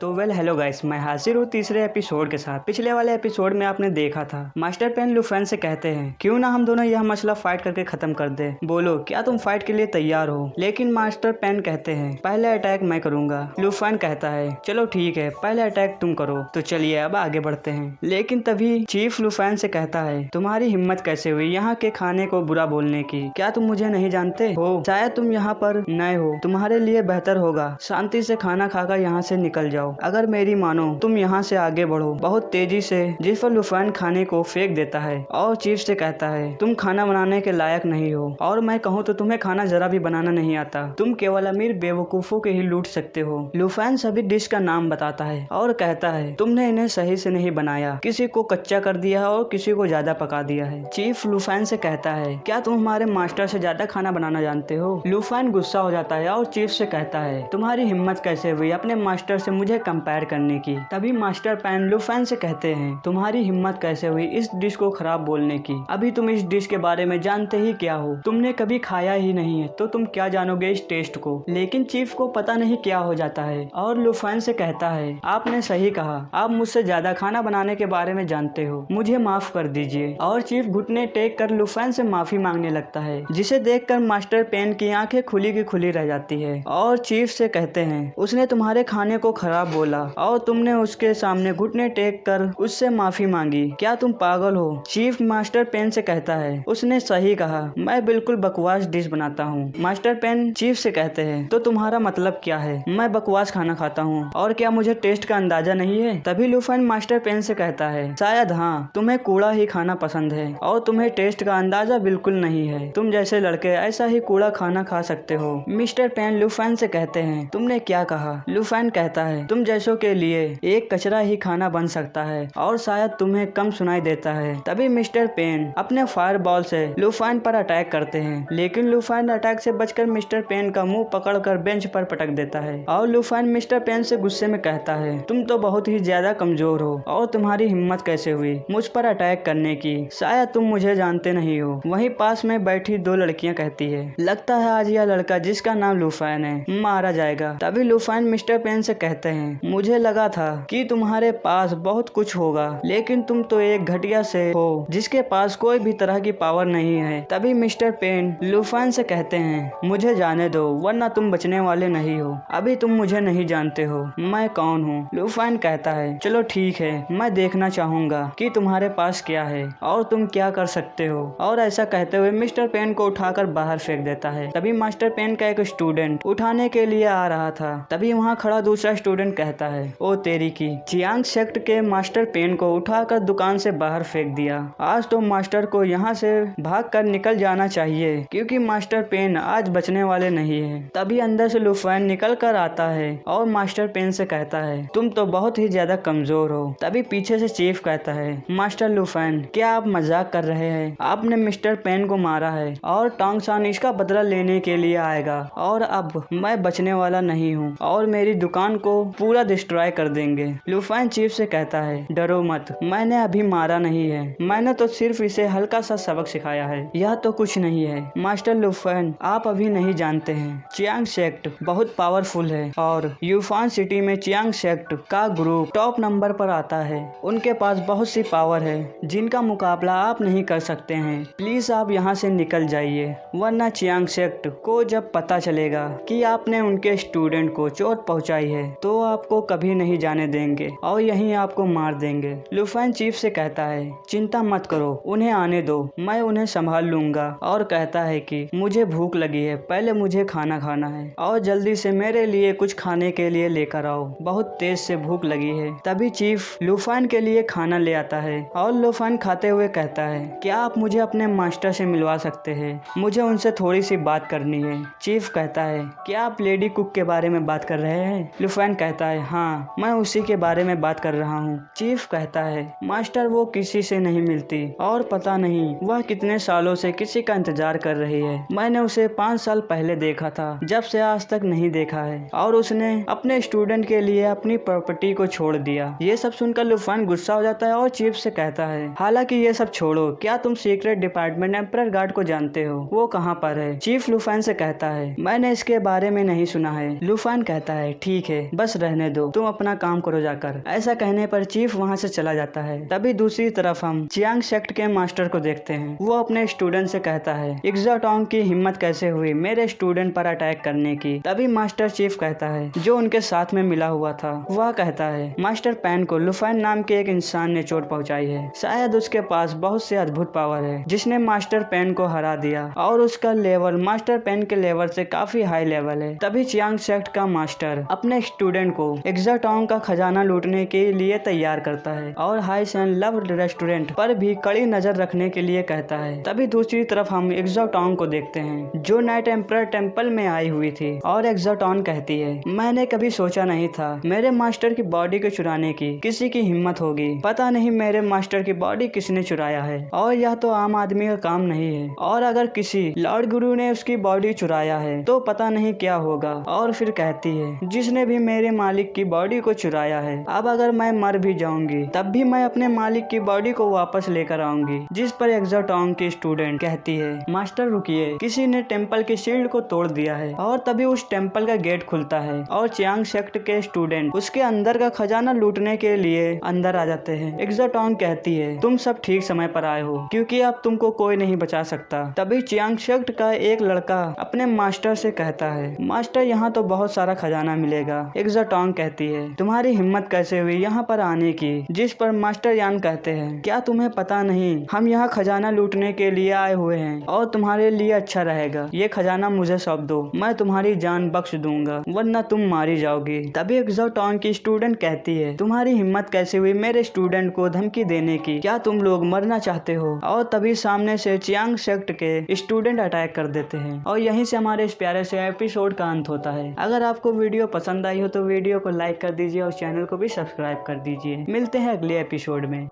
तो hello guys, मैं हाजिर हूँ तीसरे एपिसोड के साथ। पिछले वाले एपिसोड में आपने देखा था मास्टर पेन लुफेन से कहते हैं क्यों ना हम दोनों यह मसला फाइट करके खत्म कर दे। बोलो क्या तुम फाइट के लिए तैयार हो? लेकिन मास्टर पेन कहते हैं पहले अटैक मैं करूंगा। लुफेन कहता है चलो ठीक है, पहले अटैक तुम करो। तो चलिए अब आगे बढ़ते हैं। लेकिन तभी चीफ लुफेन से कहता है तुम्हारी हिम्मत कैसे हुई यहाँ के खाने को बुरा बोलने की? क्या तुम मुझे नहीं जानते हो? शायद तुम यहाँ पर नए हो, तुम्हारे लिए बेहतर होगा शांति से खाना खाकर यहाँ से निकल जाओ। अगर मेरी मानो तुम यहाँ से आगे बढ़ो बहुत तेजी से। जिस पर लुफेन खाने को फेंक देता है और चीफ से कहता है तुम खाना बनाने के लायक नहीं हो, और मैं कहूँ तो तुम्हें खाना जरा भी बनाना नहीं आता। तुम केवल अमीर बेवकूफों के ही लूट सकते हो। लुफेन सभी डिश का नाम बताता है और कहता है तुमने इन्हें सही से नहीं बनाया, किसी को कच्चा कर दिया है और किसी को ज्यादा पका दिया है। चीफ लुफेन से कहता है क्या तुम हमारे मास्टर से ज्यादा खाना बनाना जानते हो? लुफेन गुस्सा हो जाता है और चीफ से कहता है तुम्हारी हिम्मत कैसे हुई अपने मास्टर से मुझे कंपेयर करने की? तभी मास्टर पेन लुफेन से कहते हैं तुम्हारी हिम्मत कैसे हुई इस डिश को खराब बोलने की? अभी तुम इस डिश के बारे में जानते ही क्या हो? तुमने कभी खाया ही नहीं है तो तुम क्या जानोगे इस टेस्ट को? लेकिन चीफ को पता नहीं क्या हो जाता है और लुफेन से कहता है आपने सही कहा, आप मुझसे ज्यादा खाना बनाने के बारे में जानते हो, मुझे माफ कर दीजिए। और चीफ घुटने टेक कर लुफेन से माफी मांगने लगता है, जिसे देखकर मास्टर पेन की आंखें खुली की खुली रह जाती है। और चीफ से कहते हैं उसने तुम्हारे खाने को खराब बोला और तुमने उसके सामने घुटने टेक कर उससे माफी मांगी, क्या तुम पागल हो? चीफ मास्टर पेन से कहता है उसने सही कहा, मैं बिल्कुल बकवास डिश बनाता हूँ। मास्टर पेन चीफ से कहते हैं तो तुम्हारा मतलब क्या है? मैं बकवास खाना खाता हूँ और क्या मुझे टेस्ट का अंदाजा नहीं है? तभी लुफेन मास्टर पेन से कहता है शायद हाँ, तुम्हें कूड़ा ही खाना पसंद है और तुम्हें टेस्ट का अंदाजा बिल्कुल नहीं है। तुम जैसे लड़के ऐसा ही कूड़ा खाना खा सकते हो। मिस्टर पेन लुफेन से कहते हैं तुमने क्या कहा? लुफेन कहता है तुम जैसों के लिए एक कचरा ही खाना बन सकता है और शायद तुम्हें कम सुनाई देता है। तभी मिस्टर पेन अपने फायर बॉल से लुफेन पर अटैक करते हैं, लेकिन लुफेन अटैक से बचकर मिस्टर पेन का मुंह पकड़कर बेंच पर पटक देता है। और लुफेन मिस्टर पेन से गुस्से में कहता है तुम तो बहुत ही ज्यादा कमजोर हो और तुम्हारी हिम्मत कैसे हुई मुझ पर अटैक करने की? शायद तुम मुझे जानते नहीं हो। वहीं पास में बैठी दो लड़कियां कहती है लगता है आज यह लड़का जिसका नाम लुफेन है मारा जाएगा। तभी लुफेन मिस्टर पेन से कहते हैं मुझे लगा था कि तुम्हारे पास बहुत कुछ होगा, लेकिन तुम तो एक घटिया से हो जिसके पास कोई भी तरह की पावर नहीं है। तभी मिस्टर पेन लुफेन से कहते हैं मुझे जाने दो वरना तुम बचने वाले नहीं हो। अभी तुम मुझे नहीं जानते हो मैं कौन हूँ। लुफेन कहता है चलो ठीक है, मैं देखना चाहूंगा कि तुम्हारे पास क्या है और तुम क्या कर सकते हो। और ऐसा कहते हुए मिस्टर पेन को उठाकर बाहर फेंक देता है। तभी मास्टर पेन का एक स्टूडेंट उठाने के लिए आ रहा था। तभी वहाँ खड़ा दूसरा स्टूडेंट कहता है ओ तेरी की, चियांग सेक्ट के मास्टर पेन को उठाकर दुकान से बाहर फेंक दिया। आज तो मास्टर को यहाँ से भागकर निकल जाना चाहिए क्योंकि मास्टर पेन आज बचने वाले नहीं है। तभी अंदर से लुफेन निकल कर आता है और मास्टर पेन से कहता है तुम तो बहुत ही ज्यादा कमजोर हो। तभी पीछे से चीफ कहता है मास्टर लुफेन क्या आप मजाक कर रहे हैं? आपने मिस्टर पेन को मारा है और टोंग सान इसका बदला लेने के लिए आएगा और अब मैं बचने वाला नहीं हूँ और मेरी दुकान को पूरा डिस्ट्रॉय कर देंगे। लुफेन चीफ से कहता है डरो मत, मैंने अभी मारा नहीं है, मैंने तो सिर्फ इसे हल्का सा सबक सिखाया है, यह तो कुछ नहीं है। मास्टर लुफेन आप अभी नहीं जानते हैं, चियांग सेक्ट बहुत पावरफुल है और यूफान सिटी में चियांग सेक्ट का ग्रुप टॉप नंबर पर आता है। उनके पास बहुत सी पावर है जिनका मुकाबला आप नहीं कर सकते हैं। प्लीज आप यहाँ से निकल जाइए वरना चियांग सेक्ट को जब पता चलेगा कि आपने उनके स्टूडेंट को चोट पहुंचाई है तो आपको कभी नहीं जाने देंगे और यहीं आपको मार देंगे। लुफेन चीफ से कहता है चिंता मत करो, उन्हें आने दो, मैं उन्हें संभाल लूंगा। और कहता है कि मुझे भूख लगी है, पहले मुझे खाना खाना है और जल्दी से मेरे लिए कुछ खाने के लिए लेकर आओ, बहुत तेज से भूख लगी है। तभी चीफ लुफेन के लिए खाना ले आता है और लुफेन खाते हुए कहता है क्या आप मुझे अपने मास्टर से मिलवा सकते हैं? मुझे उनसे थोड़ी सी बात करनी है। चीफ कहता है क्या आप लेडी कुक के बारे में बात कर रहे हैं? लुफेन कहता है हाँ, मैं उसी के बारे में बात कर रहा हूँ। चीफ कहता है मास्टर वो किसी से नहीं मिलती और पता नहीं वह कितने सालों से किसी का इंतजार कर रही है। मैंने उसे 5 साल पहले देखा था, जब से आज तक नहीं देखा है और उसने अपने स्टूडेंट के लिए अपनी प्रॉपर्टी को छोड़ दिया। ये सब सुनकर लुफेन गुस्सा हो जाता है और चीफ से कहता है हालांकि ये सब छोड़ो, क्या तुम सीक्रेट डिपार्टमेंट एम्परर गार्ड को जानते हो? वो कहाँ पर है? चीफ लुफेन से कहता है मैंने इसके बारे में नहीं सुना है। लुफेन कहता है ठीक है, बस रहने दो, तुम अपना काम करो जाकर। ऐसा कहने पर चीफ वहाँ से चला जाता है। तभी दूसरी तरफ हम चियांग सेक्ट के मास्टर को देखते हैं। वो अपने स्टूडेंट से कहता है, एग्जॉटोंग की हिम्मत कैसे हुई मेरे स्टूडेंट पर अटैक करने की। तभी मास्टर चीफ कहता है, जो उनके साथ में मिला हुआ था, वह कहता है, मास्टर पेन को लुफेन नाम के एक इंसान ने चोट पहुंचाई है। शायद उसके पास बहुत से अद्भुत पावर है जिसने मास्टर पेन को हरा दिया और उसका लेवल मास्टर पेन के लेवल से काफी हाई लेवल है। तभी चियांग सेक्ट का मास्टर अपने स्टूडेंट को एग्जॉटोंग का खजाना लूटने के लिए तैयार करता है और हाइस एंड लव रेस्टोरेंट पर भी कड़ी नजर रखने के लिए कहता है। तभी दूसरी तरफ हम एग्जॉटोंग को देखते हैं जो नाइट एम्परर टेम्पल में आई हुई थी और एग्जॉटोंग कहती है, मैंने कभी सोचा नहीं था मेरे मास्टर की बॉडी को चुराने की किसी की हिम्मत होगी। पता नहीं मेरे मास्टर की बॉडी किसने चुराया है और यह तो आम आदमी का काम नहीं है, और अगर किसी लॉर्ड गुरु ने उसकी बॉडी चुराया है तो पता नहीं क्या होगा। और फिर कहती है, जिसने भी मेरे मालिक की बॉडी को चुराया है, अब अगर मैं मर भी जाऊंगी तब भी मैं अपने मालिक की बॉडी को वापस लेकर आऊंगी। जिस पर एग्जॉटोंग की स्टूडेंट कहती है, मास्टर रुकिए, किसी ने टेम्पल की शील्ड को तोड़ दिया है। और तभी उस टेम्पल का गेट खुलता है और चियांग सेक्ट के स्टूडेंट उसके अंदर का खजाना लूटने के लिए अंदर आ जाते हैं। एग्जॉटोंग कहती है, तुम सब ठीक समय पर आए हो क्योंकि अब तुमको कोई नहीं बचा सकता। तभी चियांग सेक्ट का एक लड़का अपने मास्टर से कहता है, मास्टर यहाँ तो बहुत सारा खजाना मिलेगा। एग्जॉटोंग कहती है, तुम्हारी हिम्मत कैसे हुई यहाँ पर आने की। जिस पर मास्टर यान कहते हैं, क्या तुम्हें पता नहीं हम यहाँ खजाना लूटने के लिए आए हुए हैं और तुम्हारे लिए अच्छा रहेगा ये खजाना मुझे सौंप दो, मैं तुम्हारी जान बख्श दूंगा वरना तुम मारी जाओगी। तभी एग्जॉटोंग की स्टूडेंट कहती है, तुम्हारी हिम्मत कैसे हुई मेरे स्टूडेंट को धमकी देने की, क्या तुम लोग मरना चाहते हो। और तभी सामने से चियांग सेक्ट के स्टूडेंट अटैक कर देते हैं और यहीं से हमारे इस प्यारे से एपिसोड का अंत होता है। अगर आपको वीडियो पसंद आई हो तो वीडियो को लाइक कर दीजिए और चैनल को भी सब्सक्राइब कर दीजिए। मिलते हैं अगले एपिसोड में।